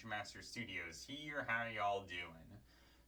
Dungeon Master Studios here. How y'all doing?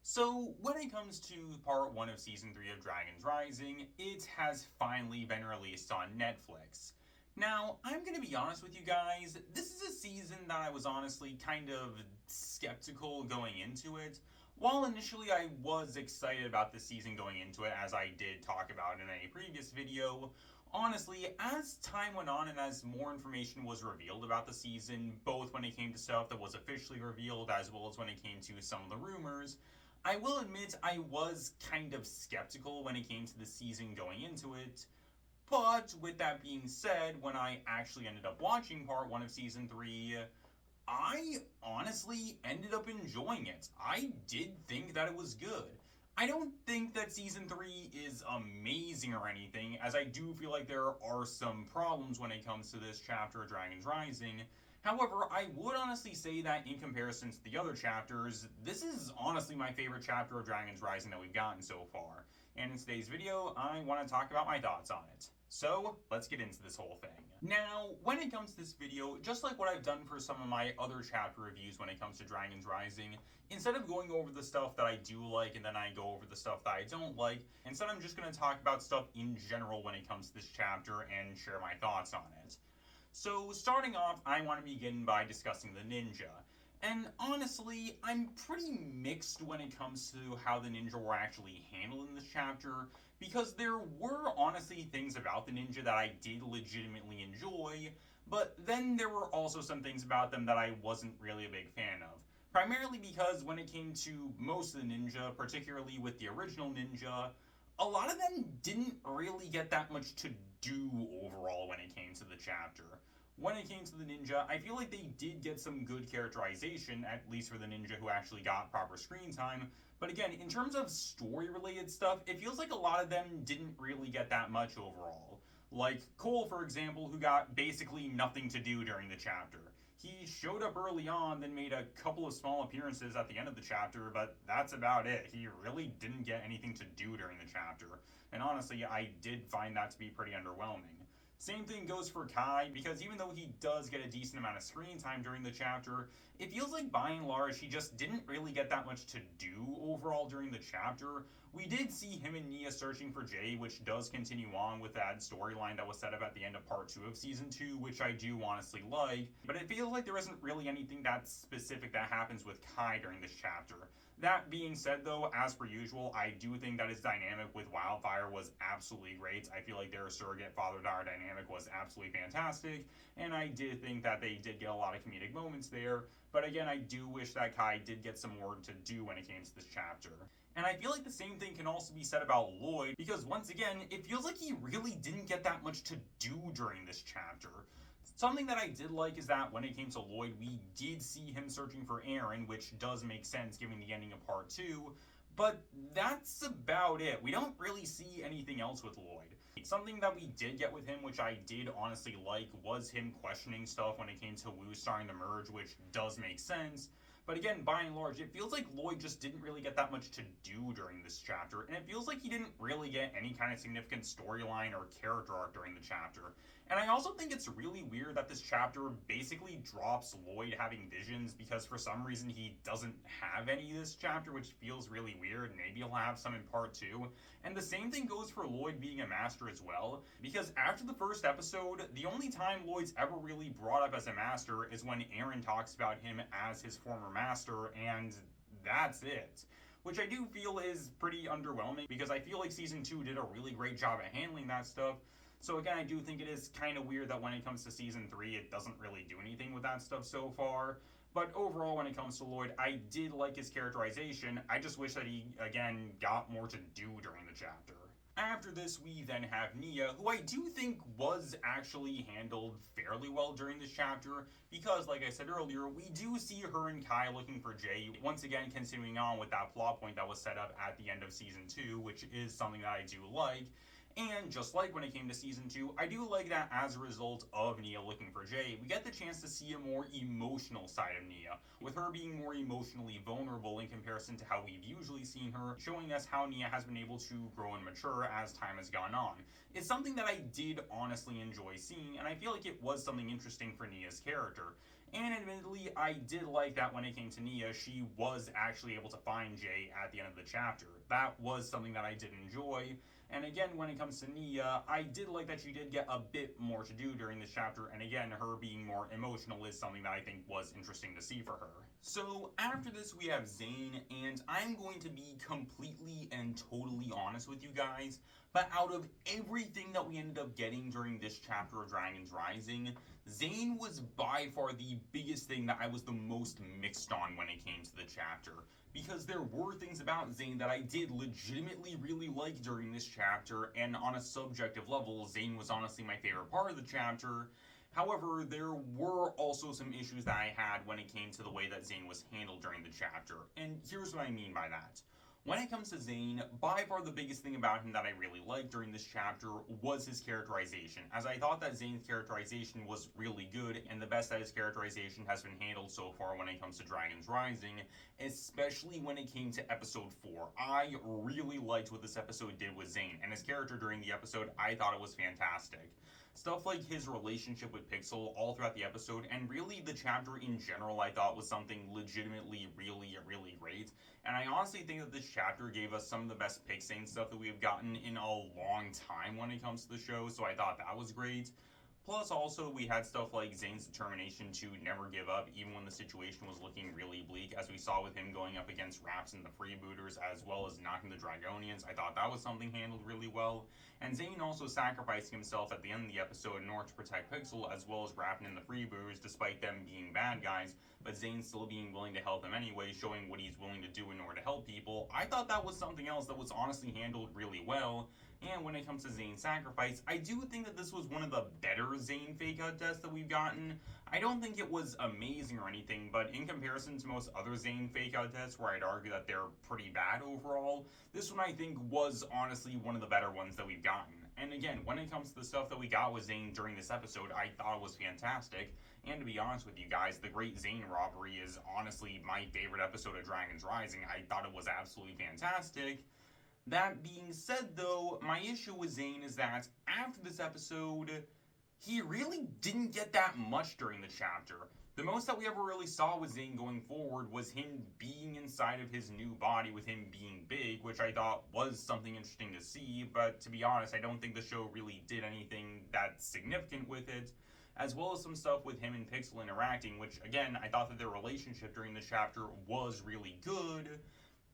So, when it comes to part 1 of Season 3 of Dragon's Rising, it has finally been released on Netflix. Now, I'm gonna be honest with you guys, this is a season that I was honestly kind of skeptical going into it. While initially I was excited about this season going into it, as I did talk about in a previous video, honestly, as time went on and as more information was revealed about the season, both when it came to stuff that was officially revealed as well as when it came to some of the rumors, I will admit I was kind of skeptical when it came to the season going into it. But with that being said, when I actually ended up watching part 1 of Season 3, I honestly ended up enjoying it. I did think that it was good. I don't think that Season 3 is amazing or anything, as I do feel like there are some problems when it comes to this chapter of Dragon's Rising. However, I would honestly say that in comparison to the other chapters, this is honestly my favorite chapter of Dragon's Rising that we've gotten so far. And in today's video, I want to talk about my thoughts on it. So, let's get into this whole thing. Now, when it comes to this video, just like what I've done for some of my other chapter reviews when it comes to Dragon's Rising, instead of going over the stuff that I do like and then I go over the stuff that I don't like, instead I'm just going to talk about stuff in general when it comes to this chapter and share my thoughts on it. So, starting off, I want to begin by discussing the ninja. And honestly, I'm pretty mixed when it comes to how the ninja were actually handled in this chapter, because there were honestly things about the ninja that I did legitimately enjoy, but then there were also some things about them that I wasn't really a big fan of. Primarily because when it came to most of the ninja, particularly with the original ninja, a lot of them didn't really get that much to do overall when it came to the chapter. When it came to the ninja, I feel like they did get some good characterization, at least for the ninja who actually got proper screen time. But again, in terms of story-related stuff, it feels like a lot of them didn't really get that much overall. Like Cole, for example, who got basically nothing to do during the chapter. He showed up early on, then made a couple of small appearances at the end of the chapter, but that's about it. He really didn't get anything to do during the chapter. And honestly, I did find that to be pretty underwhelming. Same thing goes for Kai, because even though he does get a decent amount of screen time during the chapter, it feels like by and large he just didn't really get that much to do overall during the chapter. We did see him and Nia searching for Jay, which does continue on with that storyline that was set up at the end of part 2 of Season 2, which I do honestly like, but it feels like there isn't really anything that specific that happens with Kai during this chapter. That being said though, as per usual, I do think that his dynamic with Wildfire was absolutely great. I feel like their surrogate father-daughter dynamic was absolutely fantastic, and I did think that they did get a lot of comedic moments there, but again, I do wish that Kai did get some more to do when it came to this chapter. And I feel like the same thing can also be said about Lloyd, because once again, it feels like he really didn't get that much to do during this chapter. Something that I did like is that when it came to Lloyd, we did see him searching for Arin, which does make sense given the ending of part 2, but that's about it. We don't really see anything else with Lloyd. Something that we did get with him, which I did honestly like, was him questioning stuff when it came to Wu starting to merge, which does make sense. But again, by and large, it feels like Lloyd just didn't really get that much to do during this chapter, and it feels like he didn't really get any kind of significant storyline or character arc during the chapter. And I also think it's really weird that this chapter basically drops Lloyd having visions, because for some reason he doesn't have any this chapter, which feels really weird. Maybe he'll have some in part 2. And the same thing goes for Lloyd being a master as well, because after the first episode, the only time Lloyd's ever really brought up as a master is when Arin talks about him as his former master, and that's it. Which I do feel is pretty underwhelming, because I feel like Season 2 did a really great job at handling that stuff. So again, I do think it is kind of weird that when it comes to Season 3, it doesn't really do anything with that stuff so far. But overall, when it comes to Lloyd, I did like his characterization. I just wish that he, again, got more to do during the chapter. After this, we then have Nia, who I do think was actually handled fairly well during this chapter, because, like I said earlier, we do see her and Kai looking for Jay, once again continuing on with that plot point that was set up at the end of Season 2, which is something that I do like. And just like when it came to Season 2, I do like that as a result of Nia looking for Jay, we get the chance to see a more emotional side of Nia, with her being more emotionally vulnerable in comparison to how we've usually seen her, showing us how Nia has been able to grow and mature as time has gone on. It's something that I did honestly enjoy seeing, and I feel like it was something interesting for Nia's character. And admittedly, I did like that when it came to Nia, she was actually able to find Jay at the end of the chapter. That was something that I did enjoy. And again, when it comes to Nia, I did like that she did get a bit more to do during this chapter, and again, her being more emotional is something that I think was interesting to see for her. So after this, we have Zane, and I'm going to be completely and totally honest with you guys, but out of everything that we ended up getting during this chapter of Dragons Rising, Zane was by far the biggest thing that I was the most mixed on when it came to the chapter. Because there were things about Zane that I did legitimately really like during this chapter, and on a subjective level, Zane was honestly my favorite part of the chapter. However, there were also some issues that I had when it came to the way that Zane was handled during the chapter, and here's what I mean by that. When it comes to Zane, by far the biggest thing about him that I really liked during this chapter was his characterization, as I thought that Zane's characterization was really good, and the best that his characterization has been handled so far when it comes to Dragons Rising, especially when it came to episode 4. I really liked what this episode did with Zane, and his character during the episode, I thought it was fantastic. Stuff like his relationship with Pixel all throughout the episode, and really the chapter in general, I thought was something legitimately really great. And I honestly think that this chapter gave us some of the best Pixane stuff that we've gotten in a long time when it comes to the show, so I thought that was great. Plus, also, we had stuff like Zane's determination to never give up, even when the situation was looking really bleak, as we saw with him going up against Raps and the Freebooters, as well as knocking the Dragonians. I thought that was something handled really well. And Zane also sacrificing himself at the end of the episode in order to protect Pixel, as well as Rapping and the Freebooters, despite them being bad guys, but Zane still being willing to help them anyway, showing what he's willing to do in order to help people. I thought that was something else that was honestly handled really well. And when it comes to Zane's sacrifice, I do think that this was one of the better Zane fake out tests that we've gotten. I don't think it was amazing or anything, but in comparison to most other Zane fake out tests where I'd argue that they're pretty bad overall, this one I think was honestly one of the better ones that we've gotten. And again, when it comes to the stuff that we got with Zane during this episode, I thought it was fantastic. And to be honest with you guys, the Great Zane Robbery is honestly my favorite episode of Dragons Rising. I thought it was absolutely fantastic. That being said, though, my issue with Zane is that after this episode, he really didn't get that much during the chapter. The most that we ever really saw with Zane going forward was him being inside of his new body with him being big, which I thought was something interesting to see, but to be honest, I don't think the show really did anything that's significant with it, as well as some stuff with him and Pixel interacting, which, again, I thought that their relationship during the chapter was really good.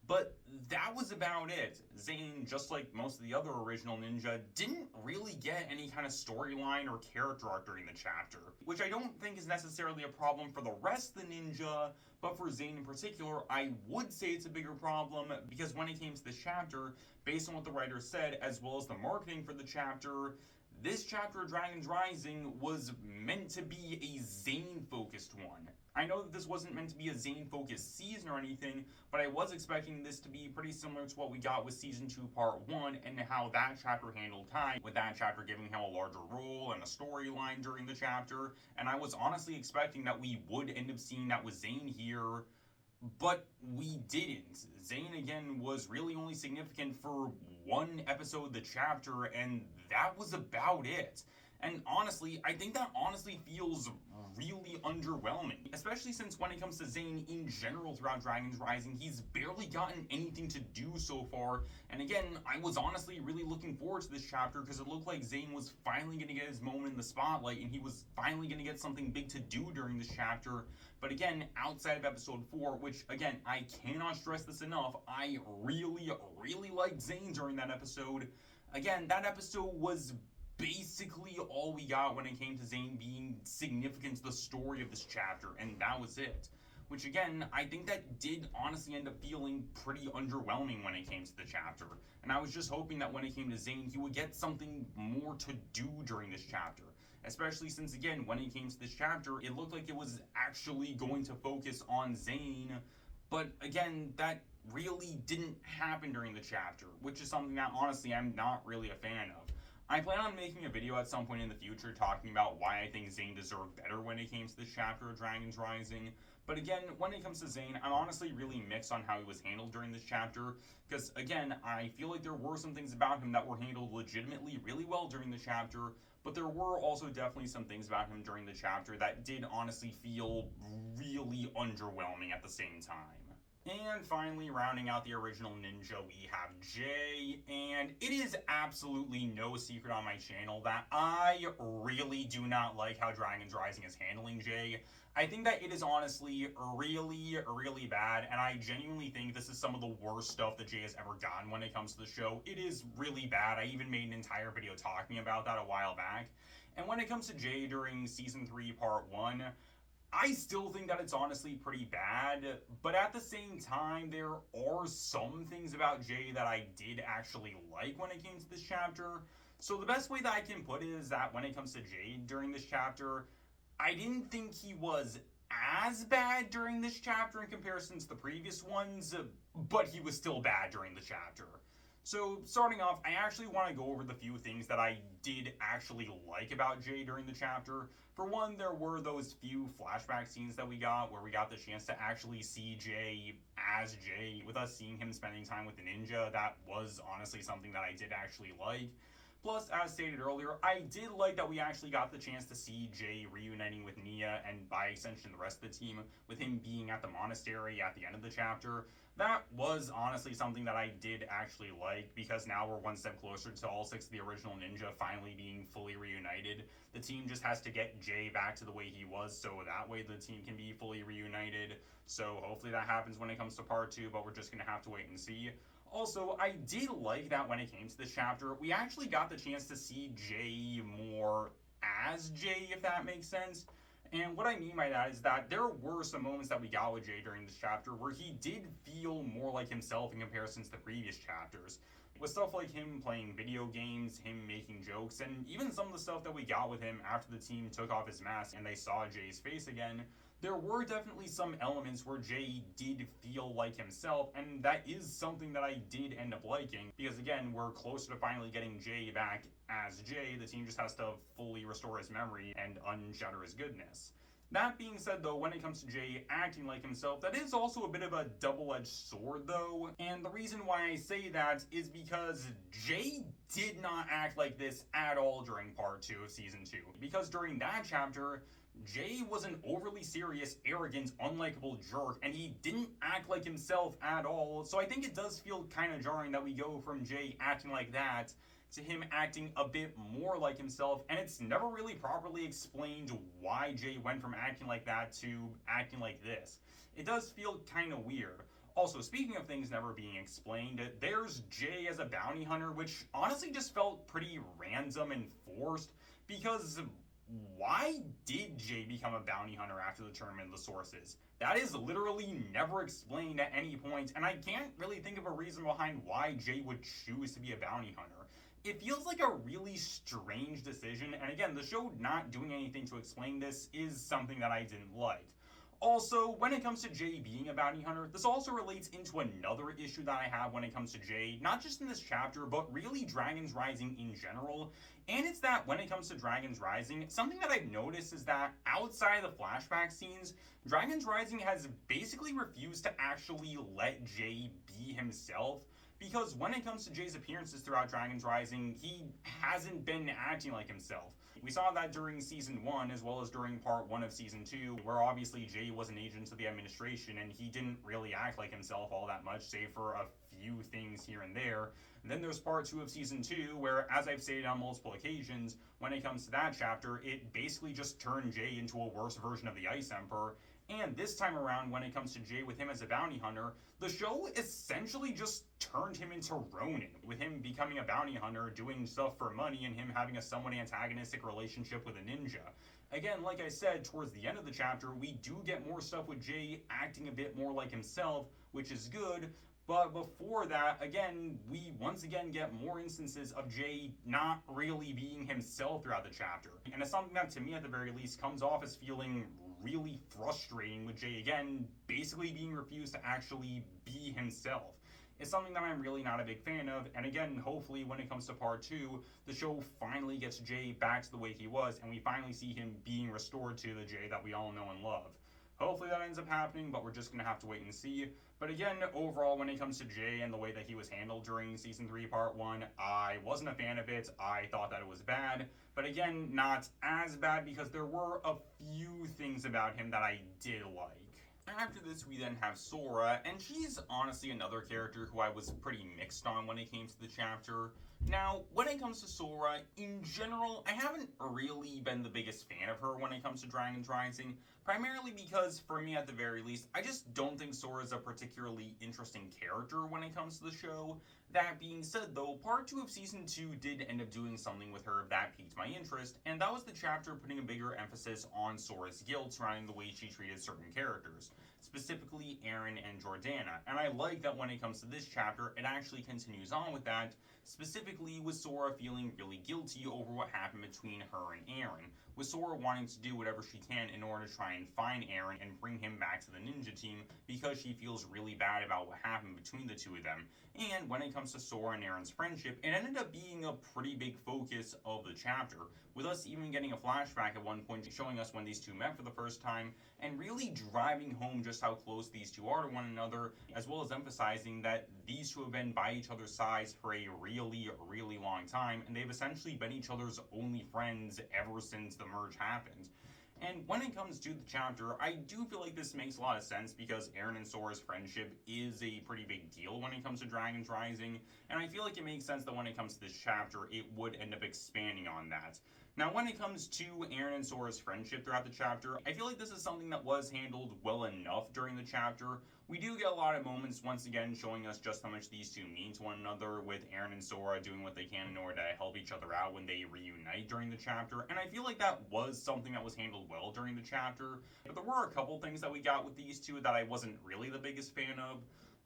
But that was about it. Zane, just like most of the other original ninja, didn't really get any kind of storyline or character arc during the chapter, which I don't think is necessarily a problem for the rest of the ninja, but for Zane in particular, I would say it's a bigger problem, because when it came to this chapter, based on what the writer said, as well as the marketing for the chapter, this chapter of Dragons Rising was meant to be a Zane-focused one. I know that this wasn't meant to be a Zane-focused season or anything, but I was expecting this to be pretty similar to what we got with Season 2 Part 1 and how that chapter handled Kai, with that chapter giving him a larger role and a storyline during the chapter, and I was honestly expecting that we would end up seeing that with Zane here, but we didn't. Zane, again, was really only significant for one episode of the chapter, and that was about it. And honestly, I think that honestly feels really underwhelming, especially since when it comes to Zane in general throughout Dragons Rising, he's barely gotten anything to do so far. And again, I was honestly really looking forward to this chapter because it looked like Zane was finally going to get his moment in the spotlight and he was finally going to get something big to do during this chapter. But again, outside of episode 4, which again, I cannot stress this enough, I really liked Zane during that episode. Again, that episode was basically all we got when it came to Zane being significant to the story of this chapter, and that was it. Which again, I think that did honestly end up feeling pretty underwhelming when it came to the chapter. And I was just hoping that when it came to Zane, he would get something more to do during this chapter. Especially since, again, when it came to this chapter, it looked like it was actually going to focus on Zane. But again, that really didn't happen during the chapter, which is something that honestly I'm not really a fan of. I plan on making a video at some point in the future talking about why I think Zane deserved better when it came to this chapter of Dragons Rising. But again, when it comes to Zane, I'm honestly really mixed on how he was handled during this chapter. Because again, I feel like there were some things about him that were handled legitimately really well during the chapter. But there were also definitely some things about him during the chapter that did honestly feel really underwhelming at the same time. And finally, rounding out the original ninja, we have Jay, and it is absolutely no secret on my channel that I really do not like how Dragons Rising is handling Jay. I think that it is honestly really bad, and I genuinely think this is some of the worst stuff that Jay has ever gotten when it comes to the show. It is really bad. I even made an entire video talking about that a while back. And when it comes to Jay during Season 3, Part 1, I still think that it's honestly pretty bad, but at the same time, there are some things about Jay that I did actually like when it came to this chapter. So the best way that I can put it is that when it comes to Jay during this chapter, I didn't think he was as bad during this chapter in comparison to the previous ones, but he was still bad during the chapter. So starting off, I actually want to go over the few things that I did actually like about Jay during the chapter. For one, there were those few flashback scenes that we got where we got the chance to actually see Jay as Jay, with us seeing him spending time with the ninja. That was honestly something that I did actually like. Plus, as stated earlier, I did like that we actually got the chance to see Jay reuniting with Nia, and by extension the rest of the team, with him being at the monastery at the end of the chapter. That was honestly something that I did actually like, because now we're one step closer to all 6 of the original ninja finally being fully reunited. The team just has to get Jay back to the way he was, so that way the team can be fully reunited. So hopefully that happens when it comes to Part 2, but we're just going to have to wait and see. Also, I did like that when it came to this chapter, we actually got the chance to see Jay more as Jay, if that makes sense. And what I mean by that is that there were some moments that we got with Jay during this chapter where he did feel more like himself in comparison to the previous chapters. With stuff like him playing video games, him making jokes, and even some of the stuff that we got with him after the team took off his mask and they saw Jay's face again, there were definitely some elements where Jay did feel like himself, and that is something that I did end up liking, because again, we're closer to finally getting Jay back as Jay. The team just has to fully restore his memory and unshatter his goodness. That being said though, when it comes to Jay acting like himself, that is also a bit of a double-edged sword though, and the reason why I say that is because Jay did not act like this at all during Part 2 of Season 2, because during that chapter, Jay was an overly serious, arrogant, unlikable jerk, and he didn't act like himself at all. So I think it does feel kind of jarring that we go from Jay acting like that to him acting a bit more like himself, and it's never really properly explained why Jay went from acting like that to acting like this. It does feel kind of weird. Also, speaking of things never being explained, there's Jay as a bounty hunter, which honestly just felt pretty random and forced, because why did Jay become a bounty hunter after the tournament of the sources? That is literally never explained at any point, and I can't really think of a reason behind why Jay would choose to be a bounty hunter. It feels like a really strange decision, and again, the show not doing anything to explain this is something that I didn't like. Also, when it comes to Jay being a bounty hunter, this also relates into another issue that I have when it comes to Jay, not just in this chapter, but really Dragons Rising in general. And it's that when it comes to Dragons Rising, something that I've noticed is that outside of the flashback scenes, Dragons Rising has basically refused to actually let Jay be himself. Because when it comes to Jay's appearances throughout Dragons Rising, he hasn't been acting like himself. We saw that during Season 1 as well as during Part 1 of Season 2, where obviously Jay was an agent of the administration and he didn't really act like himself all that much, save for a few things here and there. And then there's Part 2 of Season 2, where, as I've stated on multiple occasions, when it comes to that chapter, it basically just turned Jay into a worse version of the Ice Emperor. And this time around, when it comes to Jay with him as a bounty hunter, the show essentially just turned him into Ronin, with him becoming a bounty hunter, doing stuff for money, and him having a somewhat antagonistic relationship with a ninja. Again, like I said, towards the end of the chapter, we do get more stuff with Jay acting a bit more like himself, which is good. But before that, again, we once again get more instances of Jay not really being himself throughout the chapter. And it's something that, to me at the very least, comes off as feeling really frustrating, with Jay again basically being refused to actually be himself. is something that I'm really not a big fan of. And again, hopefully when it comes to part 2, the show finally gets Jay back to the way he was, and we finally see him being restored to the Jay that we all know and love. Hopefully that ends up happening, but we're just going to have to wait and see. But again, overall, when it comes to Jay and the way that he was handled during Season 3, Part 1, I wasn't a fan of it. I thought that it was bad. But again, not as bad because there were a few things about him that I did like. After this, we then have Sora, and she's honestly another character who I was pretty mixed on when it came to the chapter. Now, when it comes to Sora, in general, I haven't really been the biggest fan of her when it comes to Dragon's Rising, primarily because, for me at the very least, I just don't think Sora is a particularly interesting character when it comes to the show. That being said, though, Part 2 of Season 2 did end up doing something with her that piqued my interest, and that was the chapter putting a bigger emphasis on Sora's guilt surrounding the way she treated certain characters, specifically Arin and Jordana. And I like that when it comes to this chapter, it actually continues on with that, specifically with Sora feeling really guilty over what happened between her and Arin, with Sora wanting to do whatever she can in order to try and find Arin and bring him back to the ninja team because she feels really bad about what happened between the two of them. And when it comes to Sora and Arin's friendship, it ended up being a pretty big focus of the chapter, with us even getting a flashback at one point showing us when these two met for the first time, and really driving home just how close these two are to one another, as well as emphasizing that these two have been by each other's sides for a really, really long time, and they've essentially been each other's only friends ever since the merge happened. And when it comes to the chapter, I do feel like this makes a lot of sense because Arin and Sora's friendship is a pretty big deal when it comes to Dragon's Rising, and I feel like it makes sense that when it comes to this chapter, it would end up expanding on that. Now, when it comes to Arin and Sora's friendship throughout the chapter, I feel like this is something that was handled well enough during the chapter. We do get a lot of moments, once again, showing us just how much these two mean to one another, with Arin and Sora doing what they can in order to help each other out when they reunite during the chapter, and I feel like that was something that was handled well during the chapter. But there were a couple things that we got with these two that I wasn't really the biggest fan of.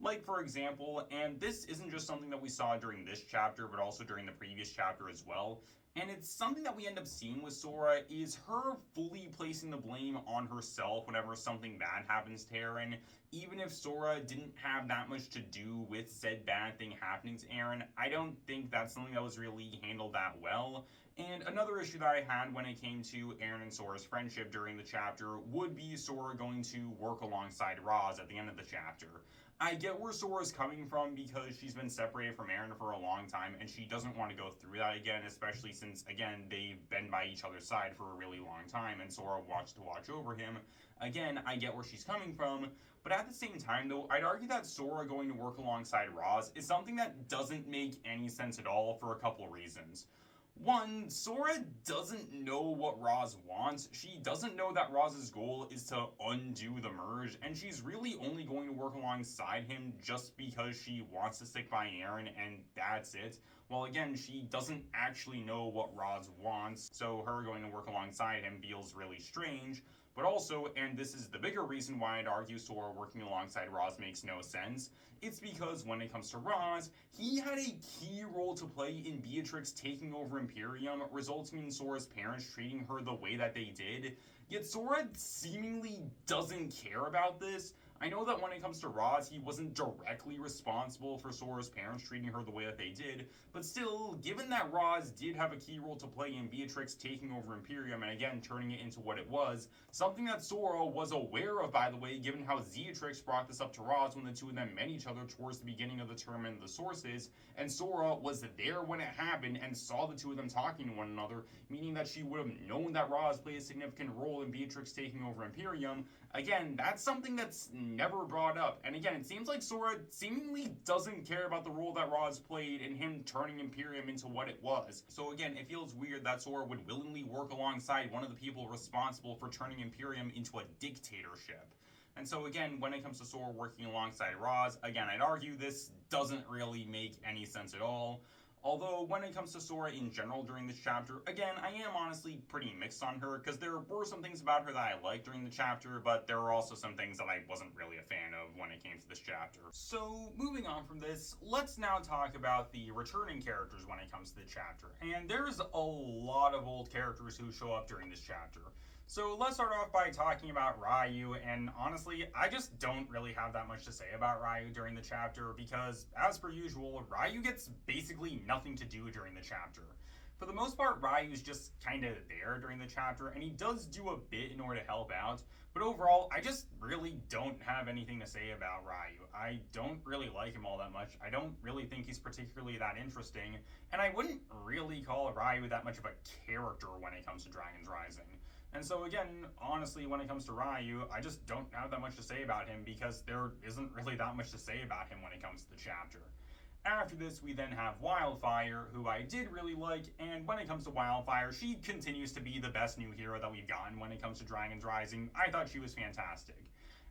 Like, for example, and this isn't just something that we saw during this chapter, but also during the previous chapter as well, and it's something that we end up seeing with Sora, is her fully placing the blame on herself whenever something bad happens to Arin, even if Sora didn't have that much to do with said bad thing happening to Arin. I don't think that's something that was really handled that well. And another issue that I had when it came to Arin and Sora's friendship during the chapter would be Sora going to work alongside Roz at the end of the chapter. I get where Sora's coming from because she's been separated from Arin for a long time and she doesn't want to go through that again, especially since, again, they've been by each other's side for a really long time and Sora wants to watch over him. Again, I get where she's coming from, but at the same time, though, I'd argue that Sora going to work alongside Roz is something that doesn't make any sense at all for a couple reasons. One, Sora doesn't know what Roz wants. She doesn't know that Roz's goal is to undo the merge, and she's really only going to work alongside him just because she wants to stick by Arin, and that's it. Well, again, she doesn't actually know what Roz wants, so her going to work alongside him feels really strange. But also, and this is the bigger reason why I'd argue Sora working alongside Roz makes no sense, it's because when it comes to Roz, he had a key role to play in Beatrix taking over Imperium, resulting in Sora's parents treating her the way that they did. Yet Sora seemingly doesn't care about this. I know that when it comes to Roz, he wasn't directly responsible for Sora's parents treating her the way that they did, but still, given that Roz did have a key role to play in Beatrix taking over Imperium and again turning it into what it was, something that Sora was aware of, by the way, given how Zeatrix brought this up to Roz when the two of them met each other towards the beginning of the Tournament of the Sources, and Sora was there when it happened and saw the two of them talking to one another, meaning that she would have known that Roz played a significant role in Beatrix taking over Imperium. Again, that's something that's never brought up. And again, it seems like Sora seemingly doesn't care about the role that Roz played in him turning Imperium into what it was. So again, it feels weird that Sora would willingly work alongside one of the people responsible for turning Imperium into a dictatorship. And so again, when it comes to Sora working alongside Roz, again, I'd argue this doesn't really make any sense at all. Although, when it comes to Sora in general during this chapter, again, I am honestly pretty mixed on her, because there were some things about her that I liked during the chapter, but there were also some things that I wasn't really a fan of when it came to this chapter. So, moving on from this, let's now talk about the returning characters when it comes to the chapter. And there's a lot of old characters who show up during this chapter. So let's start off by talking about Ryu, and honestly, I just don't really have that much to say about Ryu during the chapter because, as per usual, Ryu gets basically nothing to do during the chapter. For the most part, Ryu's just kind of there during the chapter, and he does do a bit in order to help out, but overall, I just really don't have anything to say about Ryu. I don't really like him all that much. I don't really think he's particularly that interesting, and I wouldn't really call Ryu that much of a character when it comes to Dragon's Rising. And so again, honestly, when it comes to Ryu, I just don't have that much to say about him because there isn't really that much to say about him when it comes to the chapter. After this, we then have Wildfire, who I did really like, and when it comes to Wildfire, she continues to be the best new hero that we've gotten when it comes to Dragon's Rising. I thought she was fantastic.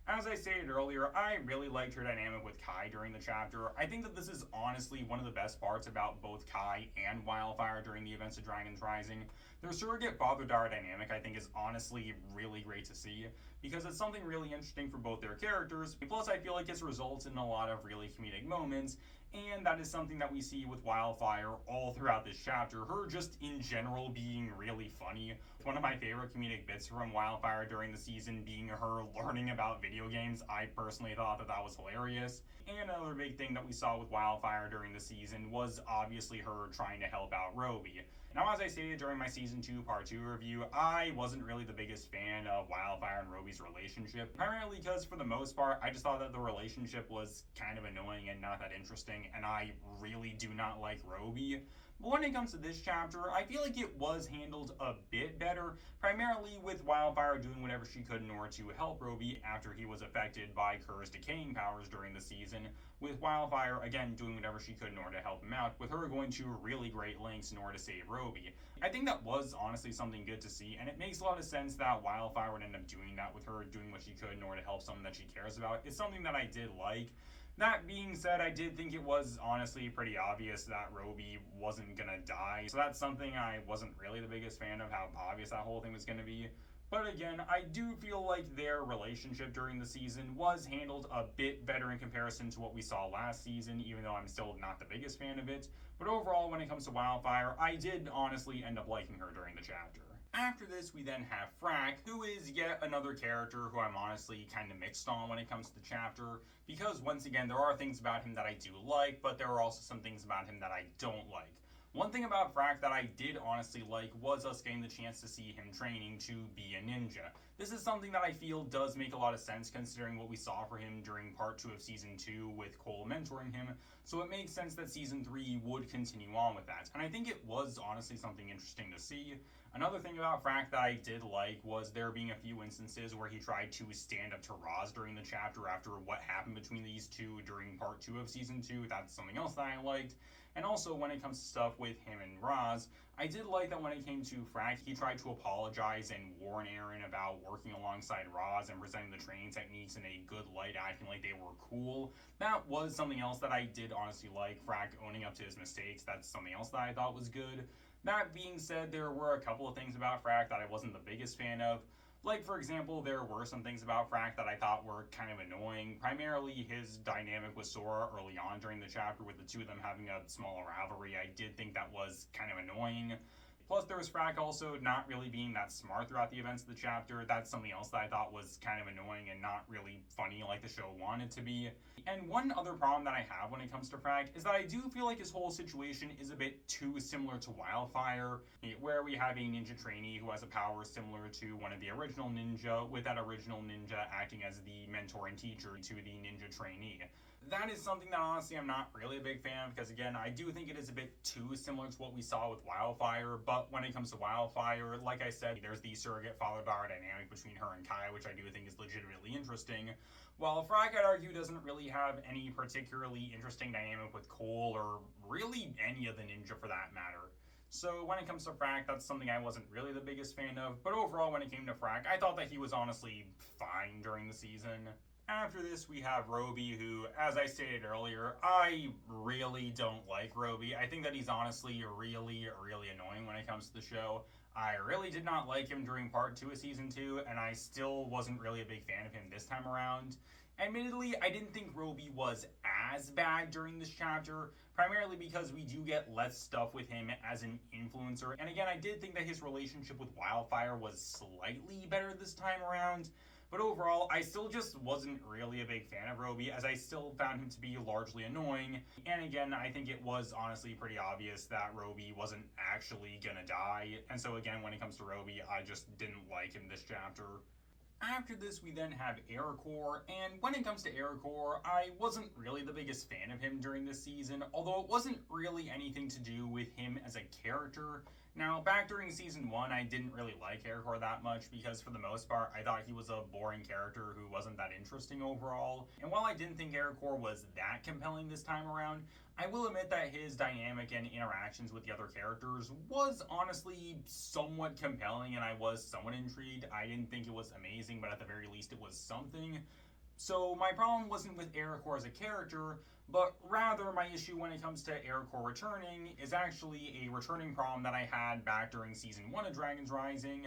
As I stated earlier, I really liked her dynamic with Kai during the chapter. I think that this is honestly one of the best parts about both Kai and Wildfire during the events of Dragon's Rising. Their surrogate father-daughter dynamic I think is honestly really great to see because it's something really interesting for both their characters. Plus, I feel like it results in a lot of really comedic moments, and that is something that we see with Wildfire all throughout this chapter. Her just in general being really funny. One of my favorite comedic bits from Wildfire during the season being her learning about video games. I personally thought that that was hilarious. And another big thing that we saw with Wildfire during the season was obviously her trying to help out Roby. Now, as I stated during my Season 2 Part 2 review, I wasn't really the biggest fan of Wildfire and Roby's relationship, primarily because for the most part, I just thought that the relationship was kind of annoying and not that interesting, and I really do not like Roby. But when it comes to this chapter, I feel like it was handled a bit better, primarily with Wildfire doing whatever she could in order to help Roby after he was affected by Kerr's decaying powers during the season, with Wildfire, again, doing whatever she could in order to help him out, with her going to really great lengths in order to save Roby. I think that was honestly something good to see, and it makes a lot of sense that Wildfire would end up doing that, with her doing what she could in order to help someone that she cares about. It's something that I did like. That being said, I did think it was honestly pretty obvious that Roby wasn't gonna die. So that's something I wasn't really the biggest fan of, how obvious that whole thing was gonna be. But again, I do feel like their relationship during the season was handled a bit better in comparison to what we saw last season, even though I'm still not the biggest fan of it. But overall, when it comes to Wildfire, I did honestly end up liking her during the chapter. After this, we then have Frack, who is yet another character who I'm honestly kind of mixed on when it comes to the chapter, because once again, there are things about him that I do like, but there are also some things about him that I don't like. One thing about Frack that I did honestly like was us getting the chance to see him training to be a ninja. This is something that I feel does make a lot of sense considering what we saw for him during Part 2 of Season 2 with Cole mentoring him, so it makes sense that Season 3 would continue on with that, and I think it was honestly something interesting to see. Another thing about Frack that I did like was there being a few instances where he tried to stand up to Roz during the chapter after what happened between these two during Part 2 of Season 2. That's something else that I liked. And also, when it comes to stuff with him and Roz, I did like that when it came to Frack, he tried to apologize and warn Arin about working alongside Roz and presenting the training techniques in a good light, acting like they were cool. That was something else that I did honestly like, Frack owning up to his mistakes. That's something else that I thought was good. That being said, there were a couple of things about Frack that I wasn't the biggest fan of. Like, for example, there were some things about Frack that I thought were kind of annoying. Primarily his dynamic with Sora early on during the chapter, with the two of them having a small rivalry. I did think that was kind of annoying. Plus, there was Frack also not really being that smart throughout the events of the chapter. That's something else that I thought was kind of annoying and not really funny like the show wanted to be. And one other problem that I have when it comes to Frack is that I do feel like his whole situation is a bit too similar to Wildfire, where we have a ninja trainee who has a power similar to one of the original ninja, with that original ninja acting as the mentor and teacher to the ninja trainee. That is something that honestly I'm not really a big fan of, because again, I do think it is a bit too similar to what we saw with Wildfire, but when it comes to Wildfire, like I said, there's the surrogate father-daughter dynamic between her and Kai, which I do think is legitimately interesting, while Frack, I'd argue, doesn't really have any particularly interesting dynamic with Cole, or really any of the ninja for that matter. So when it comes to Frack, that's something I wasn't really the biggest fan of, but overall when it came to Frack, I thought that he was honestly fine during the season. After this, we have Roby, who, as I stated earlier, I really don't like Roby. I think that he's honestly really annoying when it comes to the show. I really did not like him during Part 2 of Season 2, and I still wasn't really a big fan of him this time around. Admittedly, I didn't think Roby was as bad during this chapter, primarily because we do get less stuff with him as an influencer. And again, I did think that his relationship with Wildfire was slightly better this time around. But overall, I still just wasn't really a big fan of Roby, as I still found him to be largely annoying. And again, I think it was honestly pretty obvious that Roby wasn't actually gonna die. And so again, when it comes to Roby, I just didn't like him this chapter. After this, we then have Arakor, and when it comes to Arakor, I wasn't really the biggest fan of him during this season, although it wasn't really anything to do with him as a character. Now, back during Season 1, I didn't really like Arakor that much because, for the most part, I thought he was a boring character who wasn't that interesting overall. And while I didn't think Arakor was that compelling this time around, I will admit that his dynamic and interactions with the other characters was honestly somewhat compelling, and I was somewhat intrigued. I didn't think it was amazing, but at the very least it was something. So my problem wasn't with Arakor as a character, but rather my issue when it comes to Arakor returning is actually a returning problem that I had back during Season 1 of Dragons Rising,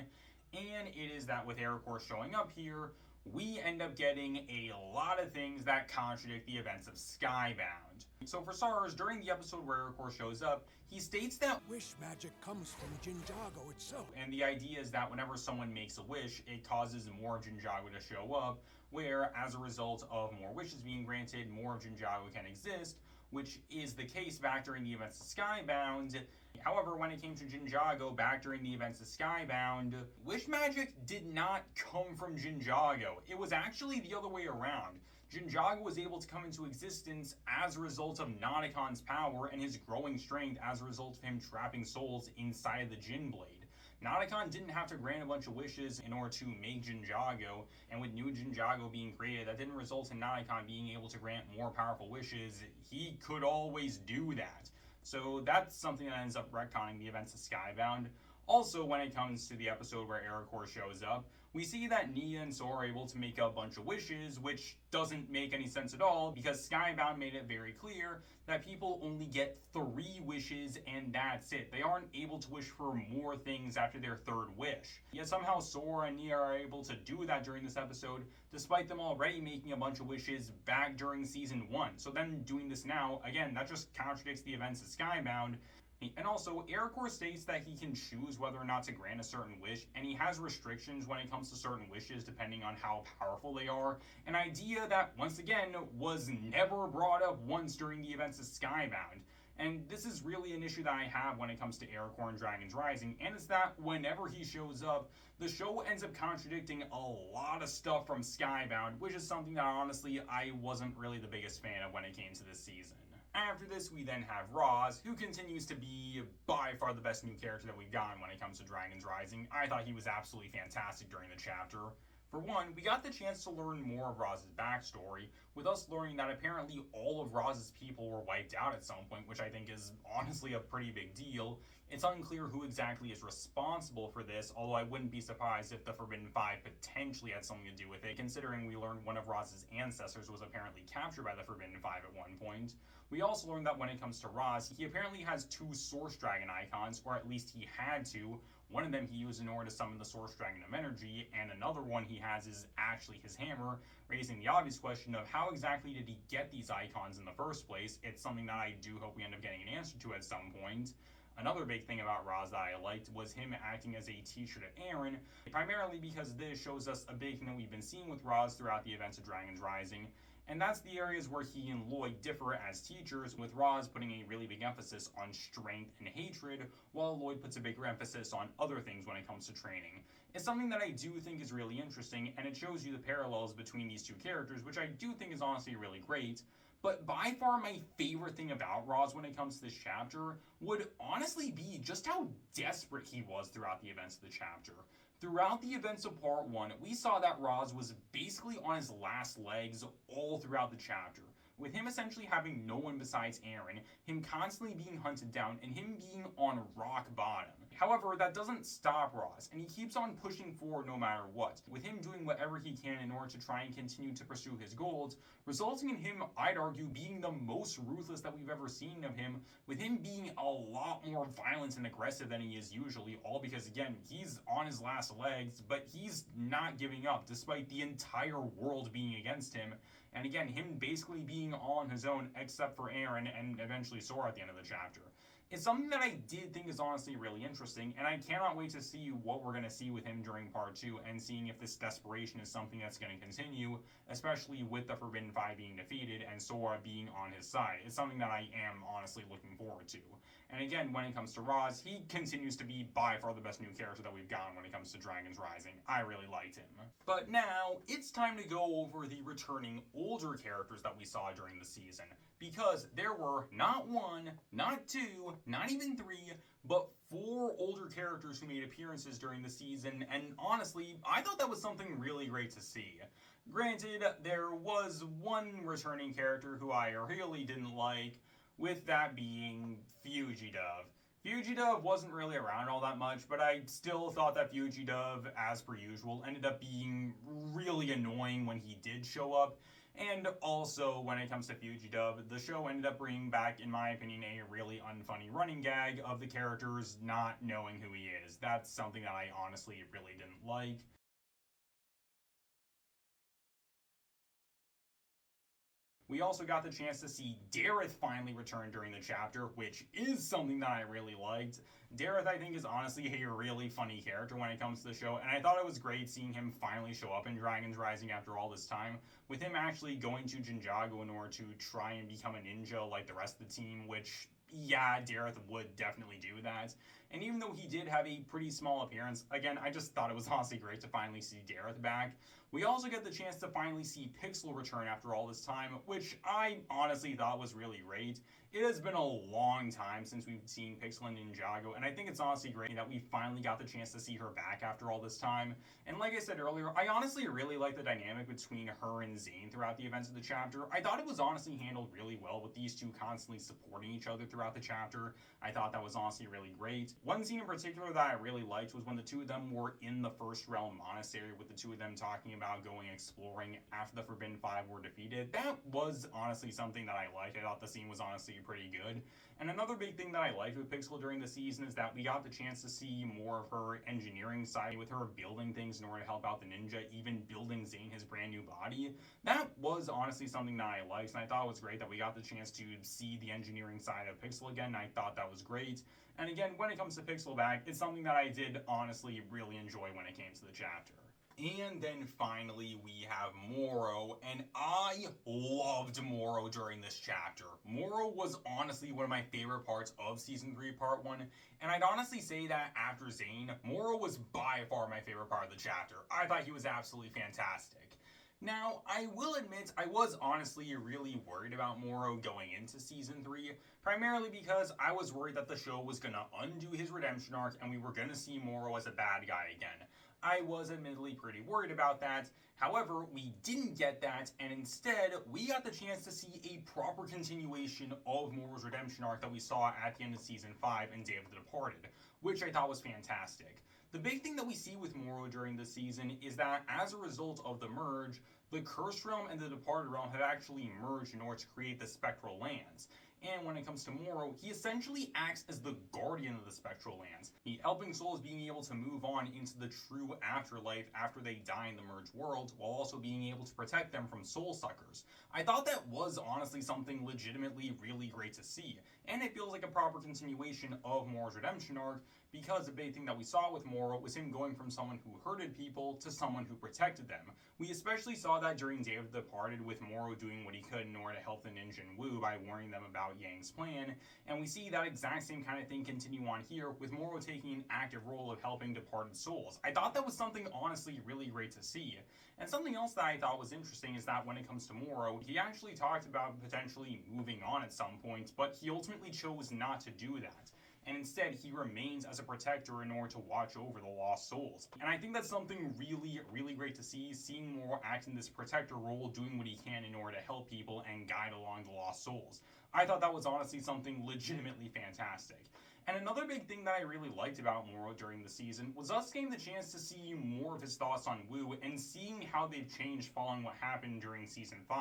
and it is that with Arakor showing up here, we end up getting a lot of things that contradict the events of Skybound. So for starters, during the episode where Arakor shows up, he states that wish magic comes from Jinjago itself. And the idea is that whenever someone makes a wish, it causes more of Jinjago to show up, where as a result of more wishes being granted, more of Jinjago can exist, which is the case back during the events of Skybound. However, when it came to Jinjago back during the events of Skybound, wish magic did not come from Jinjago. It was actually the other way around. Jinjago was able to come into existence as a result of Nonacon's power and his growing strength as a result of him trapping souls inside of the Jin Blade. Nonacon didn't have to grant a bunch of wishes in order to make Jinjago, and with new Jinjago being created, that didn't result in Nonacon being able to grant more powerful wishes. He could always do that. So that's something that ends up retconning the events of Skybound. Also, when it comes to the episode where Arakor shows up, we see that Nia and Sora are able to make a bunch of wishes, which doesn't make any sense at all, because Skybound made it very clear that people only get 3 wishes and that's it. They aren't able to wish for more things after their 3rd wish. Yet somehow Sora and Nia are able to do that during this episode, despite them already making a bunch of wishes back during Season 1. So them doing this now, again, that just contradicts the events of Skybound. And also, Arakor states that he can choose whether or not to grant a certain wish, and he has restrictions when it comes to certain wishes depending on how powerful they are, an idea that, once again, was never brought up once during the events of Skybound. And this is really an issue that I have when it comes to Arakor and Dragons Rising, and it's that whenever he shows up, the show ends up contradicting a lot of stuff from Skybound, which is something that honestly I wasn't really the biggest fan of when it came to this season. After this, we then have Roz, who continues to be by far the best new character that we've gotten when it comes to Dragons Rising. I thought he was absolutely fantastic during the chapter. For one, we got the chance to learn more of Roz's backstory, with us learning that apparently all of Roz's people were wiped out at some point, which I think is honestly a pretty big deal. It's unclear who exactly is responsible for this, although I wouldn't be surprised if the Forbidden Five potentially had something to do with it, considering we learned one of Roz's ancestors was apparently captured by the Forbidden Five at one point. We also learned that when it comes to Roz, he apparently has 2 Source Dragon icons, or at least he had to. One of them he used in order to summon the Source Dragon of Energy, and another one he has is actually his hammer, raising the obvious question of how exactly did he get these icons in the first place. It's something that I do hope we end up getting an answer to at some point. Another big thing about Roz that I liked was him acting as a teacher to Arin, primarily because this shows us a big thing that we've been seeing with Roz throughout the events of Dragons Rising, and that's the areas where he and Lloyd differ as teachers, with Roz putting a really big emphasis on strength and hatred, while Lloyd puts a bigger emphasis on other things when it comes to training. It's something that I do think is really interesting, and it shows you the parallels between these 2 characters, which I do think is honestly really great. But by far my favorite thing about Roz when it comes to this chapter would honestly be just how desperate he was throughout the events of the chapter. Throughout the events of Part 1, we saw that Roz was basically on his last legs all throughout the chapter, with him essentially having no one besides Arin, him constantly being hunted down, and him being on rock bottom. However, that doesn't stop Roz, and he keeps on pushing forward no matter what, with him doing whatever he can in order to try and continue to pursue his goals, resulting in him, I'd argue, being the most ruthless that we've ever seen of him, with him being a lot more violent and aggressive than he is usually, all because, again, he's on his last legs, but he's not giving up, despite the entire world being against him, and again, him basically being all on his own, except for Arin and eventually Sora at the end of the chapter. It's something that I did think is honestly really interesting, and I cannot wait to see what we're going to see with him during part 2, and seeing if this desperation is something that's going to continue, especially with the Forbidden Five being defeated and Sora being on his side. It's something that I am honestly looking forward to. And again, when it comes to Roz, he continues to be by far the best new character that we've gotten when it comes to Dragons Rising. I really liked him. But now, it's time to go over the returning older characters that we saw during the season. Because there were not 1, not 2, not even 3, but 4 older characters who made appearances during the season, and honestly, I thought that was something really great to see. Granted, there was one returning character who I really didn't like, with that being Fugidove. Fugidove wasn't really around all that much, but I still thought that Fugidove, as per usual, ended up being really annoying when he did show up. And also, when it comes to Fugidove, the show ended up bringing back, in my opinion, a really unfunny running gag of the characters not knowing who he is. That's something that I honestly really didn't like. We also got the chance to see Dareth finally return during the chapter, which is something that I really liked. Dareth, I think, is honestly a really funny character when it comes to the show, and I thought it was great seeing him finally show up in Dragons Rising after all this time, with him actually going to Jinjago in order to try and become a ninja like the rest of the team, which, yeah, Dareth would definitely do that. And even though he did have a pretty small appearance, again, I just thought it was honestly great to finally see Dareth back. We also get the chance to finally see Pixel return after all this time, which I honestly thought was really great. It has been a long time since we've seen Pixel and Ninjago, and I think it's honestly great that we finally got the chance to see her back after all this time. And like I said earlier, I honestly really like the dynamic between her and Zane throughout the events of the chapter. I thought it was honestly handled really well, with these two constantly supporting each other throughout the chapter. I thought that was honestly really great. One scene in particular that I really liked was when the two of them were in the First Realm Monastery, with the two of them talking about going exploring after the Forbidden Five were defeated. That was honestly something that I liked. I thought the scene was honestly pretty good. And another big thing that I liked with Pixel during the season is that we got the chance to see more of her engineering side, with her building things in order to help out the ninja, even building Zane his brand new body. That was honestly something that I liked, and I thought it was great that we got the chance to see the engineering side of Pixel again. I thought that was great. And again, when it comes to Pixel back, it's something that I did honestly really enjoy when it came to the chapter. And then finally, we have Moro, and I loved Moro during this chapter. Moro was honestly one of my favorite parts of Season 3, Part 1, and I'd honestly say that after Zane, Moro was by far my favorite part of the chapter. I thought he was absolutely fantastic. Now, I will admit, I was honestly really worried about Moro going into Season 3, primarily because I was worried that the show was going to undo his redemption arc and we were going to see Moro as a bad guy again. I was admittedly pretty worried about that. However, we didn't get that, and instead, we got the chance to see a proper continuation of Moro's redemption arc that we saw at the end of Season 5 in Day of the Departed, which I thought was fantastic. The big thing that we see with Moro during this season is that as a result of the merge, the Cursed Realm and the Departed Realm have actually merged in order to create the Spectral Lands. And when it comes to Moro, he essentially acts as the guardian of the Spectral Lands, helping souls being able to move on into the true afterlife after they die in the merged world, while also being able to protect them from soul suckers. I thought that was honestly something legitimately really great to see, and it feels like a proper continuation of Moro's redemption arc, because the big thing that we saw with Moro was him going from someone who hurted people to someone who protected them. We especially saw that during Day of the Departed, with Moro doing what he could in order to help the ninja and Wu by warning them about Yang's plan, and we see that exact same kind of thing continue on here, with Moro taking an active role of helping departed souls. I thought that was something honestly really great to see. And something else that I thought was interesting is that when it comes to Moro, he actually talked about potentially moving on at some point, but he ultimately chose not to do that. And instead, he remains as a protector in order to watch over the lost souls. And I think that's something really, really great to see, seeing Moro act in this protector role, doing what he can in order to help people and guide along the lost souls. I thought that was honestly something legitimately fantastic. And another big thing that I really liked about Moro during the season was us getting the chance to see more of his thoughts on Wu and seeing how they've changed following what happened during Season 5.